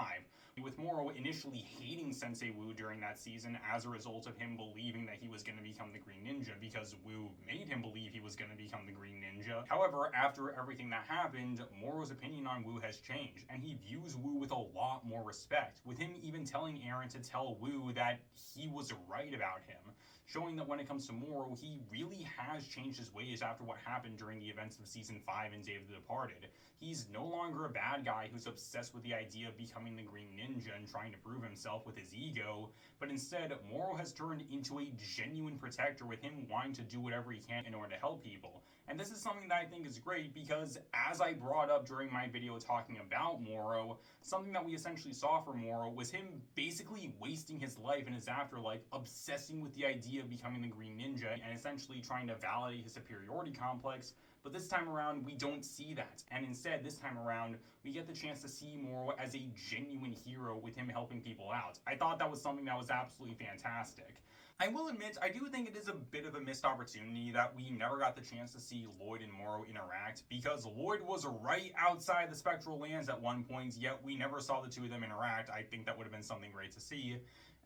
With Moro initially hating Sensei Wu during that season as a result of him believing that he was going to become the Green Ninja because Wu made him believe he was going to become the Green Ninja. However, after everything that happened, Moro's opinion on Wu has changed, and he views Wu with a lot more respect, with him even telling Arin to tell Wu that he was right about him, showing that when it comes to Moro, he really has changed his ways after what happened during the events of Season 5 in Day of the Departed. He's no longer a bad guy who's obsessed with the idea of becoming the Green Ninja and trying to prove himself with his ego, but instead, Moro has turned into a genuine protector with him wanting to do whatever he can in order to help people. And this is something that I think is great because, as I brought up during my video talking about Moro, something that we essentially saw from Moro was him basically wasting his life and his afterlife obsessing with the idea of becoming the Green Ninja and essentially trying to validate his superiority complex. But this time around, we don't see that. And instead, this time around, we get the chance to see Moro as a genuine hero with him helping people out. I thought that was something that was absolutely fantastic. I will admit, I do think it is a bit of a missed opportunity that we never got the chance to see Lloyd and Moro interact, because Lloyd was right outside the Spectral Lands at one point, yet we never saw the two of them interact. I think that would have been something great to see.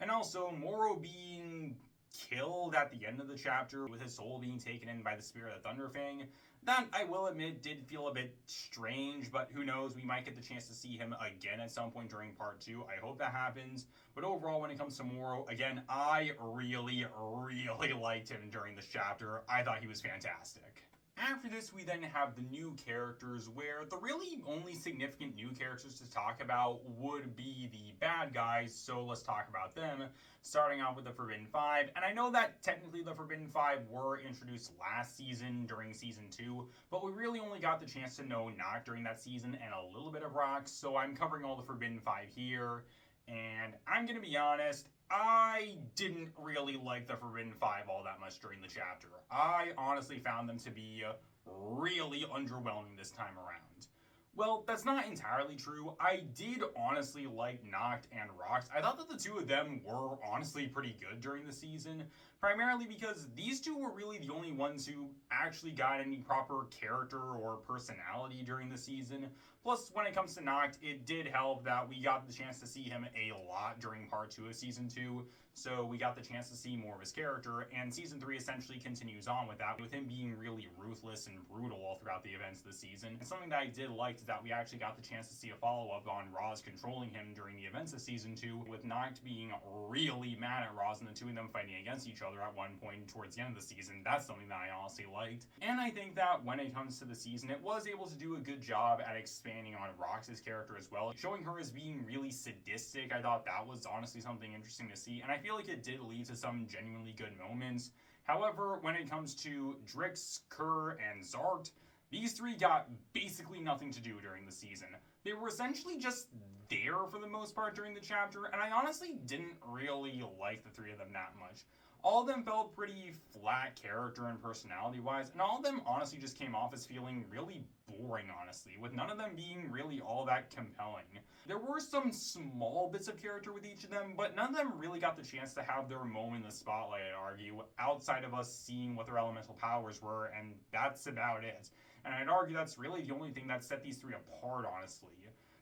And also, Moro being killed at the end of the chapter with his soul being taken in by the spirit of Thunderfang, that, I will admit, did feel a bit strange, but who knows, we might get the chance to see him again at some point during part 2. I hope that happens. But overall, when it comes to Moro, again, I really liked him during this chapter. I thought he was fantastic. After this, we then have the new characters, where the really only significant new characters to talk about would be the bad guys, so let's talk about them, starting off with the Forbidden Five. And I know that technically the Forbidden Five were introduced last season during Season 2, but we really only got the chance to know Noct during that season and a little bit of Rox, so I'm covering all the Forbidden Five here. And I'm gonna be honest, I didn't really like the Forbidden Five all that much during the chapter. I honestly found them to be really underwhelming this time around. Well, that's not entirely true. I did honestly like Noct and Rox. I thought that the two of them were honestly pretty good during the season, primarily because these two were really the only ones who actually got any proper character or personality during the season. Plus, when it comes to Noct, it did help that we got the chance to see him a lot during part 2 of Season 2, so we got the chance to see more of his character, and Season 3 essentially continues on with that, with him being really ruthless and brutal all throughout the events of the season. And something that I did like is that we actually got the chance to see a follow-up on Roz controlling him during the events of Season 2, with Noct being really mad at Roz and the two of them fighting against each other at one point towards the end of the season. That's something that I honestly liked. And I think that when it comes to the season, it was able to do a good job at expanding on Rox's character as well, showing her as being really sadistic. I thought that was honestly something interesting to see, and I feel like it did lead to some genuinely good moments. However, when it comes to Drix, Kerr, and Zart, these three got basically nothing to do during the season. They were essentially just there for the most part during the chapter, and I honestly didn't really like the three of them that much. All of them felt pretty flat character and personality-wise, and all of them honestly just came off as feeling really boring, honestly, with none of them being really all that compelling. There were some small bits of character with each of them, but none of them really got the chance to have their moment in the spotlight, I'd argue, outside of us seeing what their elemental powers were, and that's about it. And I'd argue that's really the only thing that set these three apart, honestly.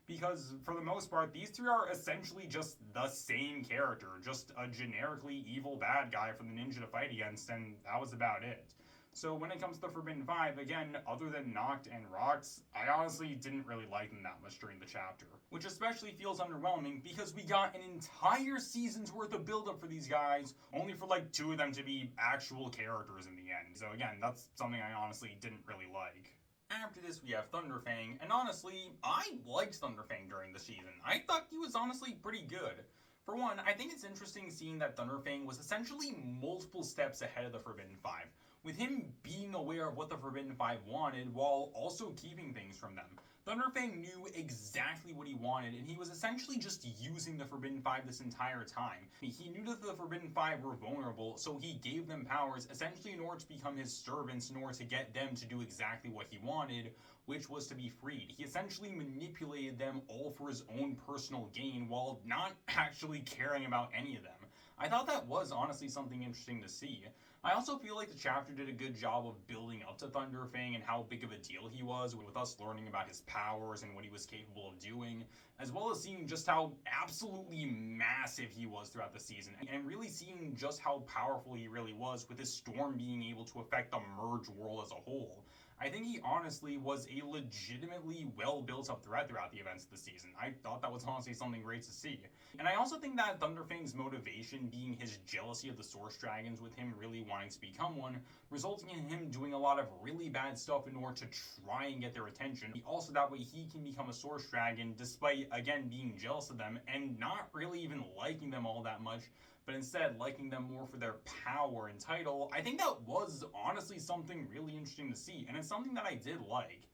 Because, for the most part, these three are essentially just the same character, just a generically evil bad guy for the ninja to fight against, and that was about it. So when it comes to the Forbidden Five, again, other than Noct and Rox, I honestly didn't really like them that much during the chapter. Which especially feels underwhelming because we got an entire season's worth of build-up for these guys, only for like two of them to be actual characters in the end. So again, that's something I honestly didn't really like. After this, we have Thunderfang, and honestly, I liked Thunderfang during the season. I thought he was honestly pretty good. For one, I think it's interesting seeing that Thunderfang was essentially multiple steps ahead of the Forbidden Five, with him being aware of what the Forbidden Five wanted while also keeping things from them. Thunderfang knew exactly what he wanted, and he was essentially just using the Forbidden Five this entire time. He knew that the Forbidden Five were vulnerable, so he gave them powers, essentially in order to become his servants, in order to get them to do exactly what he wanted, which was to be freed. He essentially manipulated them all for his own personal gain, while not actually caring about any of them. I thought that was honestly something interesting to see. I also feel like the chapter did a good job of building up to Thunderfang and how big of a deal he was, with us learning about his powers and what he was capable of doing, as well as seeing just how absolutely massive he was throughout the season, and really seeing just how powerful he really was, with his storm being able to affect the merge world as a whole. I think he honestly was a legitimately well built up threat throughout the events of the season. I thought that was honestly something great to see. And I also think that Thunderfang's motivation being his jealousy of the Source Dragons, with him really wanting to become one, resulting in him doing a lot of really bad stuff in order to try and get their attention. Also, that way he can become a Source Dragon despite, again, being jealous of them and not really even liking them all that much, but instead liking them more for their power and title. I think that was honestly something really interesting to see, and it's something that I did like.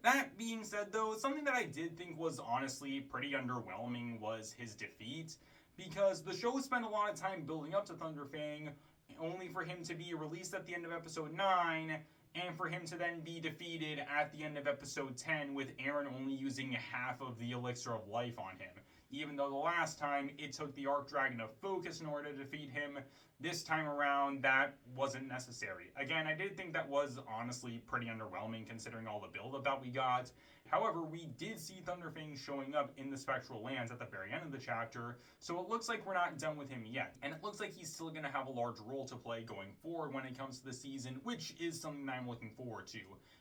That being said, though, something that I did think was honestly pretty underwhelming was his defeat, because the show spent a lot of time building up to Thunderfang, only for him to be released at the end of episode 9, and for him to then be defeated at the end of episode 10, with Arin only using half of the elixir of life on him. Even though the last time it took the Arc Dragon of Focus in order to defeat him, this time around that wasn't necessary. Again, I did think that was honestly pretty underwhelming considering all the build-up that we got. However, we did see Thunderfang showing up in the Spectral Lands at the very end of the chapter, so it looks like we're not done with him yet. And it looks like he's still going to have a large role to play going forward when it comes to the season, which is something that I'm looking forward to.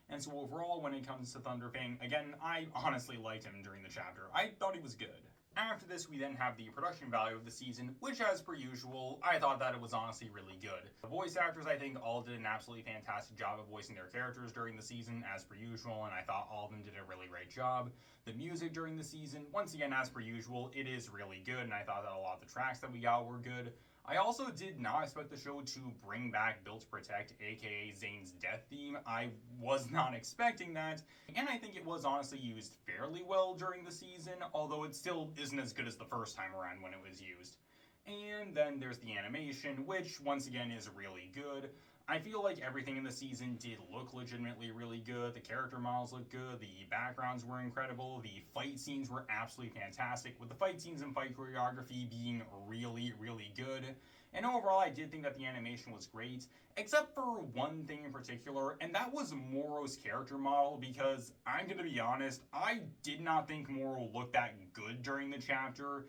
And so overall, when it comes to Thunderfang, again, I honestly liked him during the chapter. I thought he was good. After this, we then have the production value of the season, which, as per usual, I thought that it was honestly really good. The voice actors, I think, all did an absolutely fantastic job of voicing their characters during the season, as per usual, and I thought all of them did a really great job. The music during the season, once again, as per usual, it is really good, and I thought that a lot of the tracks that we got were good. I also did not expect the show to bring back Built to Protect, aka Zane's death theme. I was not expecting that, and I think it was honestly used fairly well during the season, although it still isn't as good as the first time around when it was used. And then there's the animation, which once again is really good. I feel like everything in the season did look legitimately really good. The character models looked good, the backgrounds were incredible, the fight scenes were absolutely fantastic, with the fight scenes and fight choreography being really, really good. And overall, I did think that the animation was great, except for one thing in particular, and that was Moro's character model, because I'm going to be honest, I did not think Moro looked that good during the chapter.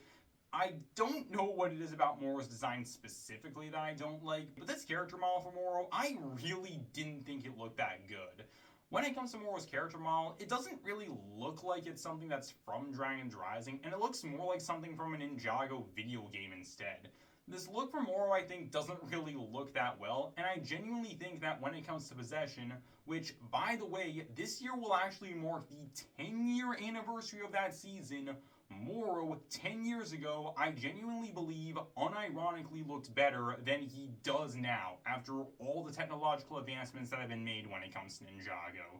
I don't know what it is about Moro's design specifically that I don't like, but this character model for Moro, I really didn't think it looked that good. When it comes to Moro's character model, it doesn't really look like it's something that's from Dragon's Rising, and it looks more like something from an Ninjago video game instead. This look for Moro, I think, doesn't really look that well, and I genuinely think that when it comes to Possession, which, by the way, this year will actually mark the 10-year anniversary of that season, Moro, 10 years ago, I genuinely believe, unironically looked better than he does now, after all the technological advancements that have been made when it comes to Ninjago.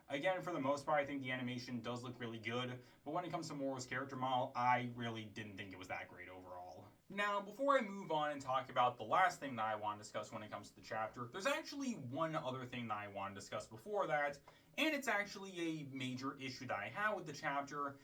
Again, for the most part, I think the animation does look really good, but when it comes to Moro's character model, I really didn't think it was that great overall. Now, before I move on and talk about the last thing that I want to discuss when it comes to the chapter, there's actually one other thing that I want to discuss before that, and it's actually a major issue that I have with the chapter,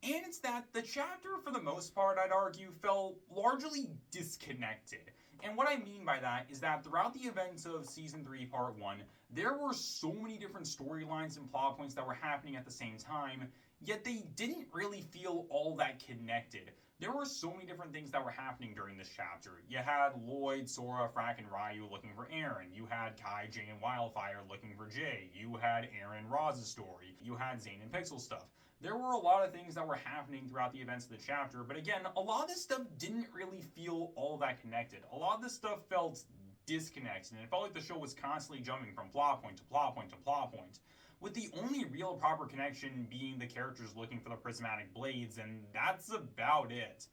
and it's that the chapter, for the most part, I'd argue, felt largely disconnected. And what I mean by that is that throughout the events of Season 3, Part 1, there were so many different storylines and plot points that were happening at the same time, yet they didn't really feel all that connected. There were so many different things that were happening during this chapter. You had Lloyd, Sora, Frack, and Ryu looking for Arin. You had Kai, Jay, and Wildfire looking for Jay. You had Arin Roz's story. You had Zane and Pixel stuff. There were a lot of things that were happening throughout the events of the chapter, but again, a lot of this stuff didn't really feel all that connected. A lot of this stuff felt disconnected, and it felt like the show was constantly jumping from plot point to plot point to plot point, with the only real proper connection being the characters looking for the prismatic blades, and that's about it.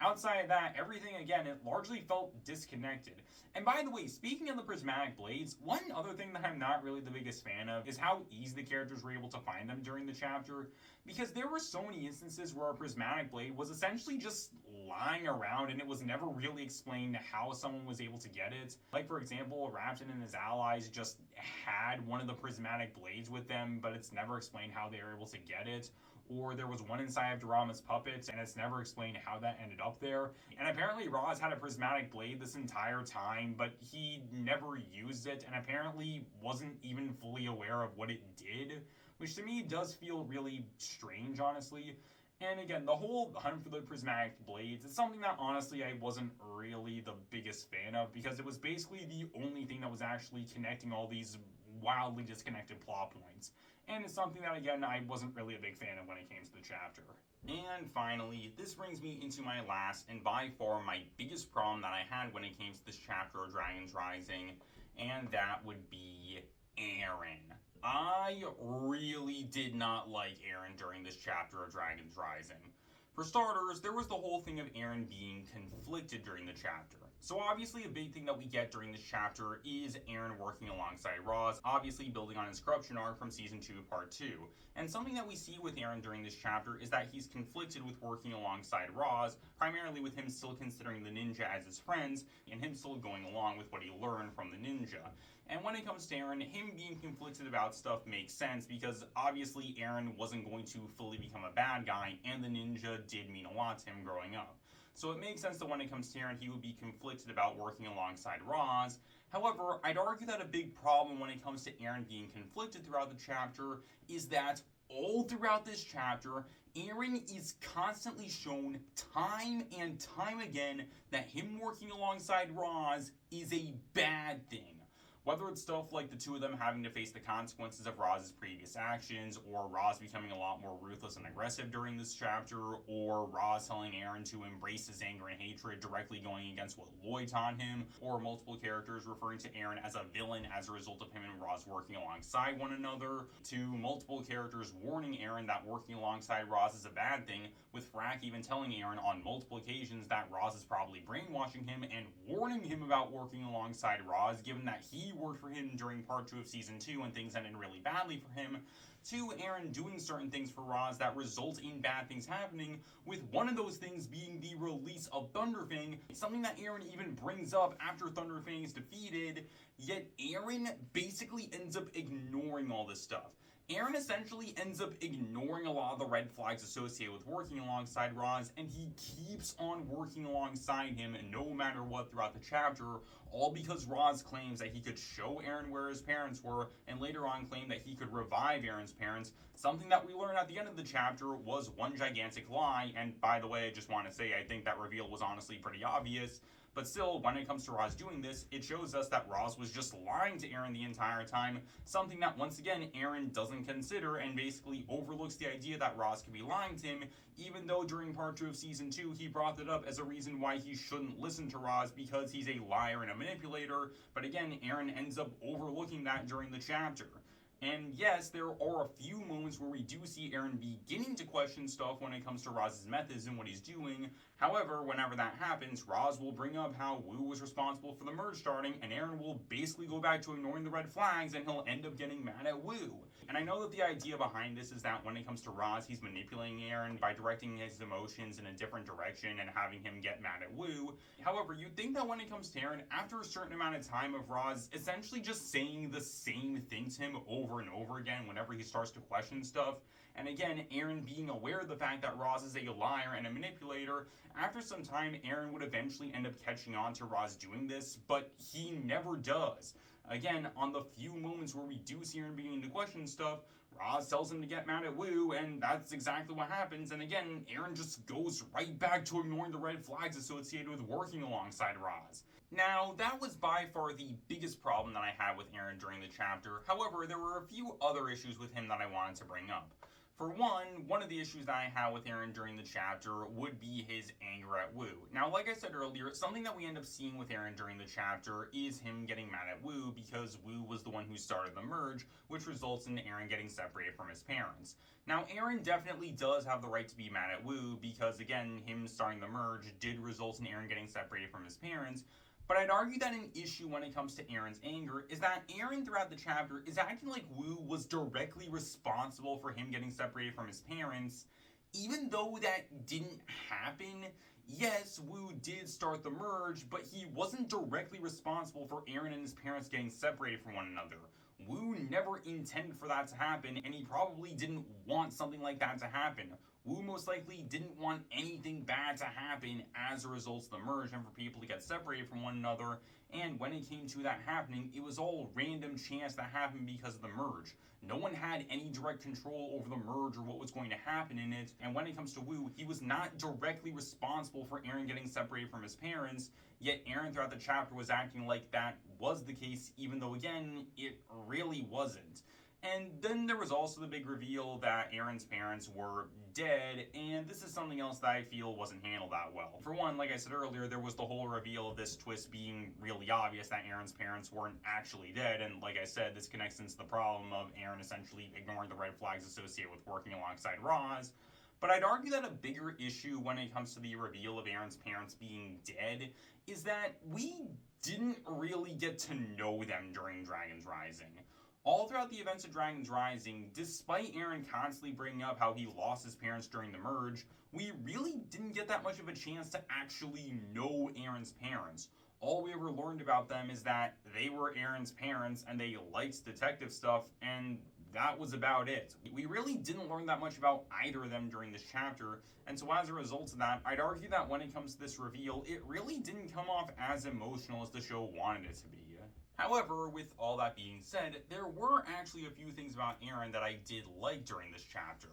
Outside of that, everything, again, it largely felt disconnected. And by the way, speaking of the prismatic blades, one other thing that I'm not really the biggest fan of is how easy the characters were able to find them during the chapter, because there were so many instances where a prismatic blade was essentially just lying around and it was never really explained how someone was able to get it. Like, for example, Rapton and his allies just had one of the prismatic blades with them, but it's never explained how they were able to get it. or there was one inside of Dorama's puppets, and it's never explained how that ended up there. And apparently Roz had a prismatic blade this entire time, but he never used it, and apparently wasn't even fully aware of what it did, which to me does feel really strange, honestly. And again, the whole hunt for the prismatic blades is something that honestly I wasn't really the biggest fan of, because it was basically the only thing that was actually connecting all these wildly disconnected plot points. And it's something that, again, I wasn't really a big fan of when it came to the chapter. And finally, this brings me into my last and by far my biggest problem that I had when it came to this chapter of Dragon's Rising, and that would be Arin. I really did not like Arin during this chapter of Dragon's Rising. For starters, there was the whole thing of Arin being conflicted during the chapter. So obviously a big thing that we get during this chapter is Arin working alongside Roz, obviously building on his corruption arc from Season 2, Part 2. And something that we see with Arin during this chapter is that he's conflicted with working alongside Roz, primarily with him still considering the ninja as his friends, and him still going along with what he learned from the ninja. And when it comes to Arin, him being conflicted about stuff makes sense, because obviously Arin wasn't going to fully become a bad guy, and the ninja did mean a lot to him growing up. So it makes sense that when it comes to Arin, he would be conflicted about working alongside Roz. However, I'd argue that a big problem when it comes to Arin being conflicted throughout the chapter is that all throughout this chapter, Arin is constantly shown time and time again that him working alongside Roz is a bad thing. Whether it's stuff like the two of them having to face the consequences of Roz's previous actions, or Roz becoming a lot more ruthless and aggressive during this chapter, or Roz telling Arin to embrace his anger and hatred, directly going against what Lloyd taught him, or multiple characters referring to Arin as a villain as a result of him and Roz working alongside one another, to multiple characters warning Arin that working alongside Roz is a bad thing, with Frack even telling Arin on multiple occasions that Roz is probably brainwashing him and warning him about working alongside Roz, given that he worked for him during Part 2 of Season 2 and things ended really badly for him, to Arin doing certain things for Roz that result in bad things happening, with one of those things being the release of Thunderfang, something that Arin even brings up after Thunderfang is defeated, yet Arin basically ends up ignoring all this stuff. Arin essentially ends up ignoring a lot of the red flags associated with working alongside Roz, and he keeps on working alongside him no matter what throughout the chapter, all because Roz claims that he could show Arin where his parents were, and later on claimed that he could revive Arin's parents, something that we learn at the end of the chapter was one gigantic lie. And by the way, I just want to say I think that reveal was honestly pretty obvious. But still, when it comes to Roz doing this, it shows us that Roz was just lying to Arin the entire time, something that, once again, Arin doesn't consider and basically overlooks the idea that Roz could be lying to him, even though during Part 2 of Season 2, he brought it up as a reason why he shouldn't listen to Roz, because he's a liar and a manipulator. But again, Arin ends up overlooking that during the chapter. And yes, there are a few moments where we do see Arin beginning to question stuff when it comes to Roz's methods and what he's doing. However, whenever that happens, Roz will bring up how Wu was responsible for the merge starting, and Arin will basically go back to ignoring the red flags, and he'll end up getting mad at Wu. And I know that the idea behind this is that when it comes to Roz, he's manipulating Arin by directing his emotions in a different direction and having him get mad at Wu. However, you'd think that when it comes to Arin, after a certain amount of time of Roz essentially just saying the same thing to him over and over again whenever he starts to question stuff, and again, Arin being aware of the fact that Roz is a liar and a manipulator, after some time, Arin would eventually end up catching on to Roz doing this, but he never does. Again, on the few moments where we do see Arin beginning to question stuff, Roz tells him to get mad at Wu, and that's exactly what happens. And again, Arin just goes right back to ignoring the red flags associated with working alongside Roz. Now, that was by far the biggest problem that I had with Arin during the chapter. However, there were a few other issues with him that I wanted to bring up. For one of the issues that I had with Arin during the chapter would be his anger at Wu. Now, like I said earlier, something that we end up seeing with Arin during the chapter is him getting mad at Wu because Wu was the one who started the merge, which results in Arin getting separated from his parents. Now, Arin definitely does have the right to be mad at Wu because, again, him starting the merge did result in Arin getting separated from his parents. But I'd argue that an issue when it comes to Arin's anger is that Arin throughout the chapter is acting like Wu was directly responsible for him getting separated from his parents, even though that didn't happen. Yes, Wu did start the merge, but he wasn't directly responsible for Arin and his parents getting separated from one another. Wu never intended for that to happen, and he probably didn't want something like that to happen. Wu most likely didn't want anything bad to happen as a result of the merge and for people to get separated from one another. And when it came to that happening, it was all random chance that happened because of the merge. No one had any direct control over the merge or what was going to happen in it. And when it comes to Wu, he was not directly responsible for Arin getting separated from his parents. Yet Arin throughout the chapter was acting like that was the case, even though again, it really wasn't. And then there was also the big reveal that Arin's parents were dead, and this is something else that I feel wasn't handled that well. For one, like I said earlier, there was the whole reveal of this twist being really obvious that Arin's parents weren't actually dead, and like I said, this connects into the problem of Arin essentially ignoring the red flags associated with working alongside Roz. But I'd argue that a bigger issue when it comes to the reveal of Arin's parents being dead is that we didn't really get to know them during Dragon's Rising. All throughout the events of Dragon's Rising, despite Arin constantly bringing up how he lost his parents during the merge, we really didn't get that much of a chance to actually know Arin's parents. All we ever learned about them is that they were Arin's parents and they liked detective stuff, and that was about it. We really didn't learn that much about either of them during this chapter, and so as a result of that, I'd argue that when it comes to this reveal, it really didn't come off as emotional as the show wanted it to be. However, with all that being said, there were actually a few things about Arin that I did like during this chapter.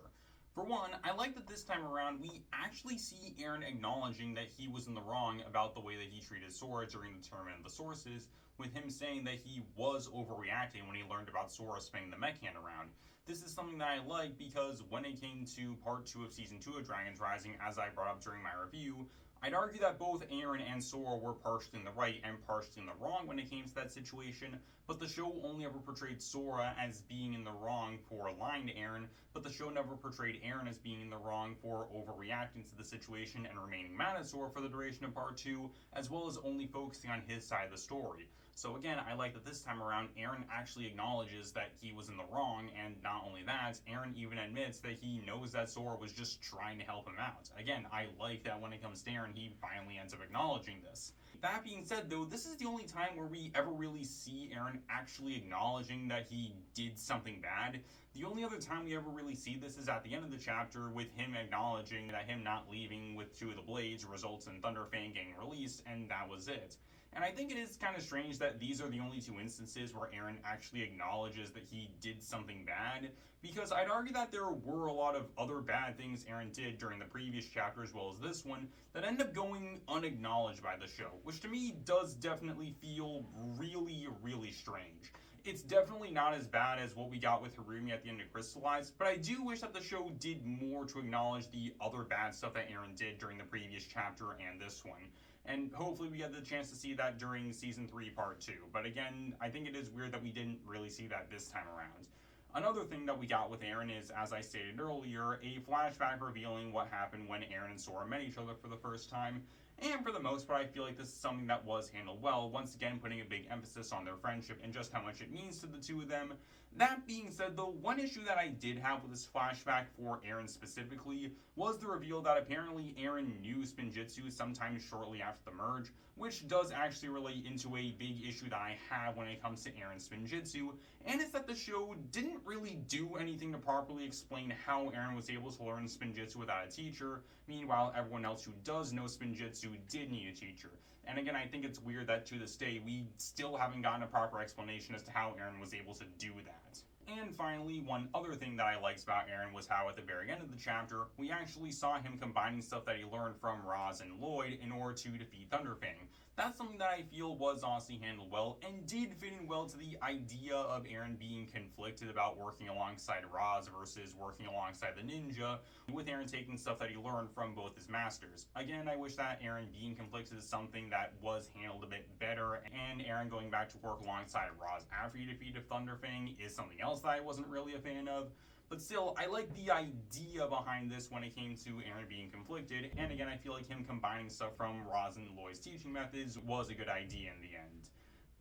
For one, I like that this time around we actually see Arin acknowledging that he was in the wrong about the way that he treated Sora during the Tournament of the Sources, with him saying that he was overreacting when he learned about Sora spinning the mech hand around. This is something that I like because when it came to part 2 of Season 2 of Dragon's Rising, as I brought up during my review, I'd argue that both Arin and Sora were partially in the right and partially in the wrong when it came to that situation, but the show only ever portrayed Sora as being in the wrong for lying to Arin, but the show never portrayed Arin as being in the wrong for overreacting to the situation and remaining mad at Sora for the duration of part 2, as well as only focusing on his side of the story. So again, I like that this time around, Arin actually acknowledges that he was in the wrong, and not only that, Arin even admits that he knows that Sora was just trying to help him out. Again, I like that when it comes to Arin, he finally ends up acknowledging this. That being said though, this is the only time where we ever really see Arin actually acknowledging that he did something bad. The only other time we ever really see this is at the end of the chapter with him acknowledging that him not leaving with 2 of the Blades results in Thunderfang getting released, and that was it. And I think it is kind of strange that these are the only 2 instances where Arin actually acknowledges that he did something bad, because I'd argue that there were a lot of other bad things Arin did during the previous chapter as well as this one that end up going unacknowledged by the show, which to me does definitely feel really, really strange. It's definitely not as bad as what we got with Harumi at the end of Crystallize, but I do wish that the show did more to acknowledge the other bad stuff that Arin did during the previous chapter and this one. And hopefully we get the chance to see that during Season 3, Part 2. But again, I think it is weird that we didn't really see that this time around. Another thing that we got with Arin is, as I stated earlier, a flashback revealing what happened when Arin and Sora met each other for the first time. And for the most part, I feel like this is something that was handled well, once again putting a big emphasis on their friendship and just how much it means to the 2 of them. That being said though, one issue that I did have with this flashback for Arin specifically was the reveal that apparently Arin knew Spinjitzu sometime shortly after the merge, which does actually relate into a big issue that I have when it comes to Arin's Spinjitzu, and it's that the show didn't really do anything to properly explain how Arin was able to learn Spinjitzu without a teacher. Meanwhile, everyone else who does know Spinjitzu did need a teacher. And again, I think it's weird that to this day, we still haven't gotten a proper explanation as to how Arin was able to do that. And finally, one other thing that I liked about Arin was how at the very end of the chapter, we actually saw him combining stuff that he learned from Roz and Lloyd in order to defeat Thunderfang. That's something that I feel was honestly handled well and did fit in well to the idea of Arin being conflicted about working alongside Roz versus working alongside the ninja, with Arin taking stuff that he learned from both his masters. Again, I wish that Arin being conflicted is something that was handled a bit better, and Arin going back to work alongside Roz after he defeated Thunderfang is something else that I wasn't really a fan of. But still, I like the idea behind this when it came to Arin being conflicted, and again, I feel like him combining stuff from Roz and Lloyd's teaching methods was a good idea in the end.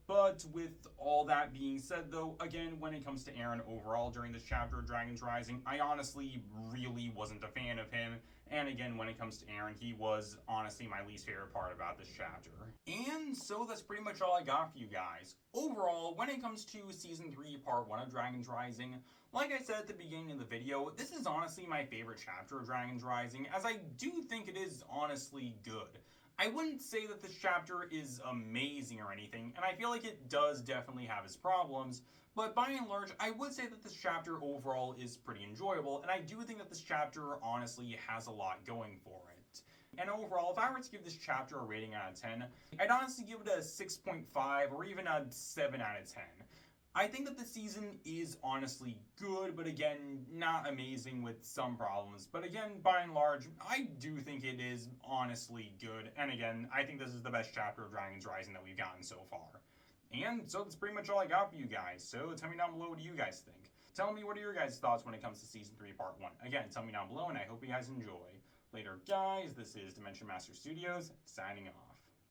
But with all that being said, though, again, when it comes to Arin overall during this chapter of Dragons Rising, I honestly really wasn't a fan of him. And again, when it comes to Arin, he was honestly my least favorite part about this chapter. And so that's pretty much all I got for you guys. Overall, when it comes to Season 3, Part 1 of Dragons Rising, like I said at the beginning of the video, this is honestly my favorite chapter of Dragons Rising, as I do think it is honestly good. I wouldn't say that this chapter is amazing or anything, and I feel like it does definitely have its problems, but by and large, I would say that this chapter overall is pretty enjoyable, and I do think that this chapter honestly has a lot going for it. And overall, if I were to give this chapter a rating out of 10, I'd honestly give it a 6.5 or even a 7 out of 10. I think that the season is honestly good, but again, not amazing with some problems. But again, by and large, I do think it is honestly good. And again, I think this is the best chapter of Dragons Rising that we've gotten so far. And so that's pretty much all I got for you guys. So tell me down below, what do you guys think? Tell me what are your guys' thoughts when it comes to Season 3, Part 1. Again, tell me down below, and I hope you guys enjoy. Later, guys, this is Dimension Master Studios, signing off.